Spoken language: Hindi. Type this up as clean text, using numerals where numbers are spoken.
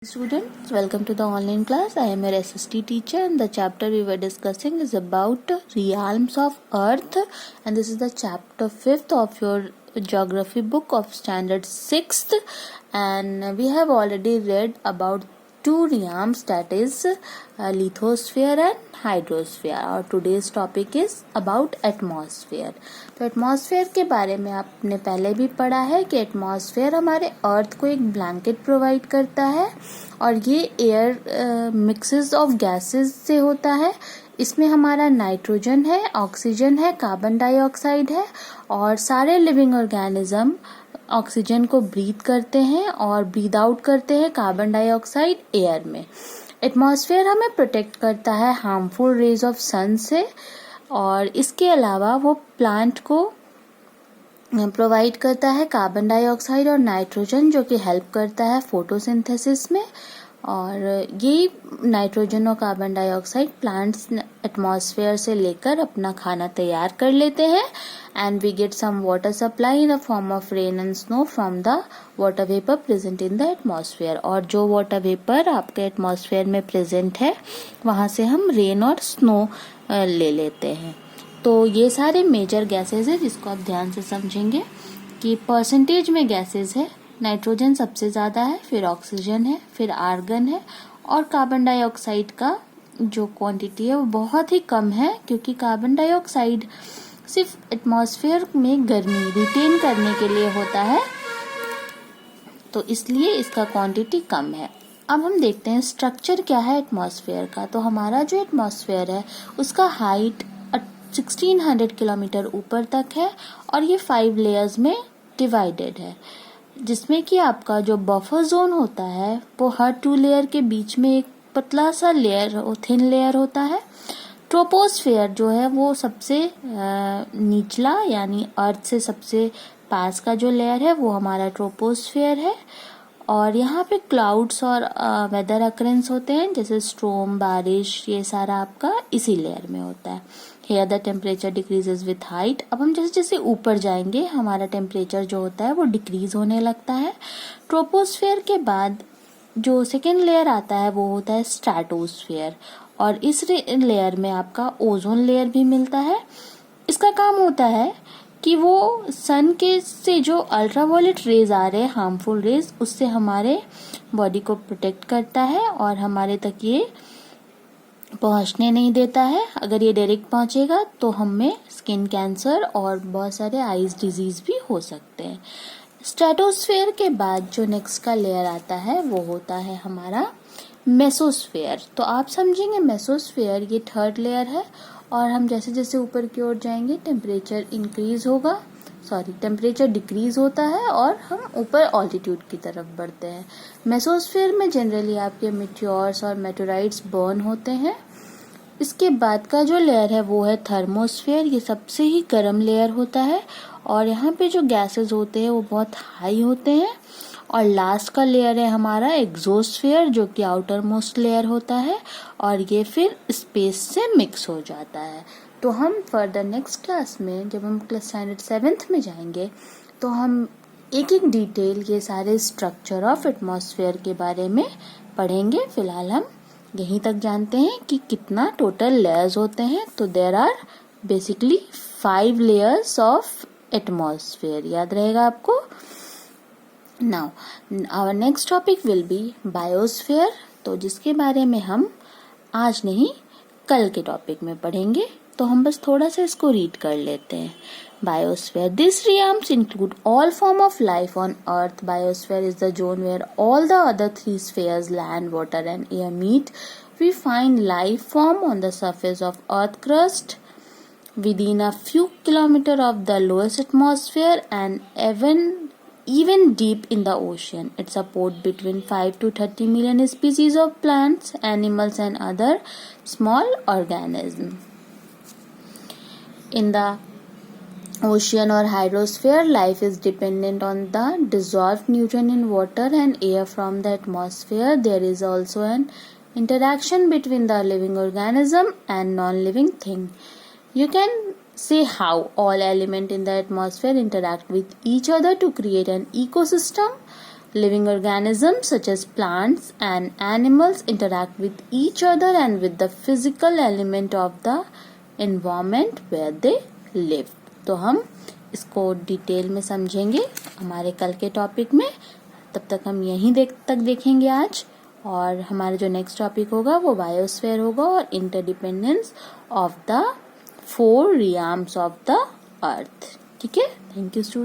Students, welcome to the online class. I am your SST teacher and the chapter we were discussing is about realms of earth, and this is the chapter 5th of your geography book of standard 6th, and we have already read about two realms, that is lithosphere and hydrosphere. Our today's topic is about atmosphere. तो एटमॉस्फेयर के बारे में आपने पहले भी पढ़ा है कि एटमॉस्फेयर हमारे अर्थ को एक ब्लैंकेट प्रोवाइड करता है और ये एयर मिक्सेस ऑफ गैसेस से होता है. इसमें हमारा नाइट्रोजन है, ऑक्सीजन है, कार्बन डाइऑक्साइड है और सारे लिविंग ऑर्गेनिज्म ऑक्सीजन को ब्रीथ करते हैं और ब्रीथ आउट करते हैं कार्बन डाइऑक्साइड एयर में. एटमॉस्फेयर हमें प्रोटेक्ट करता है हार्मफुल रेज ऑफ सन से और इसके अलावा वो प्लांट को प्रोवाइड करता है कार्बन डाइऑक्साइड और नाइट्रोजन, जो कि हेल्प करता है फोटोसिंथेसिस में. और ये नाइट्रोजन और कार्बन डाइऑक्साइड प्लांट्स एटमॉस्फेयर से लेकर अपना खाना तैयार कर लेते हैं and we get some water supply in the form of rain and snow from the water vapour present in the atmosphere. और जो वाटर वेपर आपके एटमॉस्फेयर में प्रेजेंट है वहाँ से हम रेन और स्नो ले लेते हैं. तो ये सारे मेजर गैसेस है जिसको आप ध्यान से समझेंगे कि परसेंटेज में गैसेस है. नाइट्रोजन सबसे ज़्यादा है, फिर ऑक्सीजन है, फिर आर्गन है और कार्बन डाइऑक्साइड का जो क्वांटिटी है वो बहुत ही कम है क्योंकि कार्बन डाइऑक्साइड सिर्फ एटमॉस्फेयर में गर्मी रिटेन करने के लिए होता है, तो इसलिए इसका क्वांटिटी कम है. अब हम देखते हैं स्ट्रक्चर क्या है एटमॉस्फेयर का. तो हमारा जो एटमॉस्फेयर है उसका हाइट 1600 किलोमीटर ऊपर तक है और ये 5 लेयर्स में डिवाइडेड है, जिसमें कि आपका जो बफर जोन होता है वो हर 2 लेयर के बीच में एक पतला सा लेयर थिन लेयर होता है. ट्रोपोस्फेयर जो है वो सबसे निचला यानी अर्थ से सबसे पास का जो लेयर है वो हमारा ट्रोपोस्फेयर है और यहाँ पे क्लाउड्स और वेदर अकरेंस होते हैं जैसे स्ट्रोम, बारिश, ये सारा आपका इसी लेयर में होता है. Here the temperature decreases with height. अब हम जैसे जैसे ऊपर जाएंगे हमारा टेम्परेचर जो होता है वो डिक्रीज होने लगता है. ट्रोपोस्फेयर के बाद जो सेकेंड लेयर आता है वो होता है स्ट्रैटोस्फेयर और इस लेयर में आपका ओजोन लेयर भी मिलता है. इसका काम होता है कि वो सन के से जो अल्ट्रावायलेट रेज आ रहे हैं हार्मफुल रेज उससे हमारे बॉडी को प्रोटेक्ट करता है और हमारे तक ये पहुंचने नहीं देता है. अगर ये डायरेक्ट पहुंचेगा तो हमें स्किन कैंसर और बहुत सारे आईज डिजीज भी हो सकते हैं. स्ट्रेटोस्फेयर के बाद जो नेक्स्ट का लेयर आता है वो होता है हमारा मेसोस्फेयर. तो आप समझेंगे मेसोस्फेयर ये 3rd लेयर है और हम जैसे जैसे ऊपर की ओर जाएंगे टेम्परेचर डिक्रीज होता है और हम ऊपर ऑल्टीट्यूड की तरफ बढ़ते हैं. मेसोस्फेयर में जनरली आपके मेटियोर्स और मेटेराइट्स बर्न होते हैं. इसके बाद का जो लेयर है वो है थर्मोस्फेयर. ये सबसे ही गर्म लेयर होता है और यहाँ पे जो गैसेस होते हैं वो बहुत हाई होते हैं. और लास्ट का लेयर है हमारा एग्जोस्फेयर जो कि आउटर मोस्ट लेयर होता है और ये फिर स्पेस से मिक्स हो जाता है. तो हम फर्दर नेक्स्ट क्लास में जब हम क्लास स्टैंडर्ड 7th में जाएंगे तो हम एक एक डिटेल ये सारे स्ट्रक्चर ऑफ एटमॉस्फेयर के बारे में पढ़ेंगे. फिलहाल हम यहीं तक जानते हैं कि कितना टोटल लेयर्स होते हैं. तो there are basically 5 layers of atmosphere. याद रहेगा आपको. Now our next topic will be biosphere, तो जिसके बारे में हम आज नहीं कल के टॉपिक में पढ़ेंगे. तो हम बस थोड़ा सा इसको रीड कर लेते हैं. Biosphere. These realms include all form of life on Earth. Biosphere is the zone where all the other 3 spheres, land, water and air meet. We find life form on the surface of Earth crust, within a few kilometers of the lowest atmosphere and even deep in the ocean. It supports between 5 to 30 million species of plants, animals and other small organisms. In the ocean or hydrosphere, life is dependent on the dissolved nutrient in water and air from the atmosphere. There is also an interaction between the living organism and non-living thing. You can say how all elements in the atmosphere interact with each other to create an ecosystem. Living organisms such as plants and animals interact with each other and with the physical element of the environment where they live. तो हम इसको डिटेल में समझेंगे हमारे कल के टॉपिक में. तब तक हम यहीं देखेंगे आज, और हमारा जो नेक्स्ट टॉपिक होगा वो बायोस्फीयर होगा और interdependence of the 4 realms of the earth. ठीक है. Thank you student.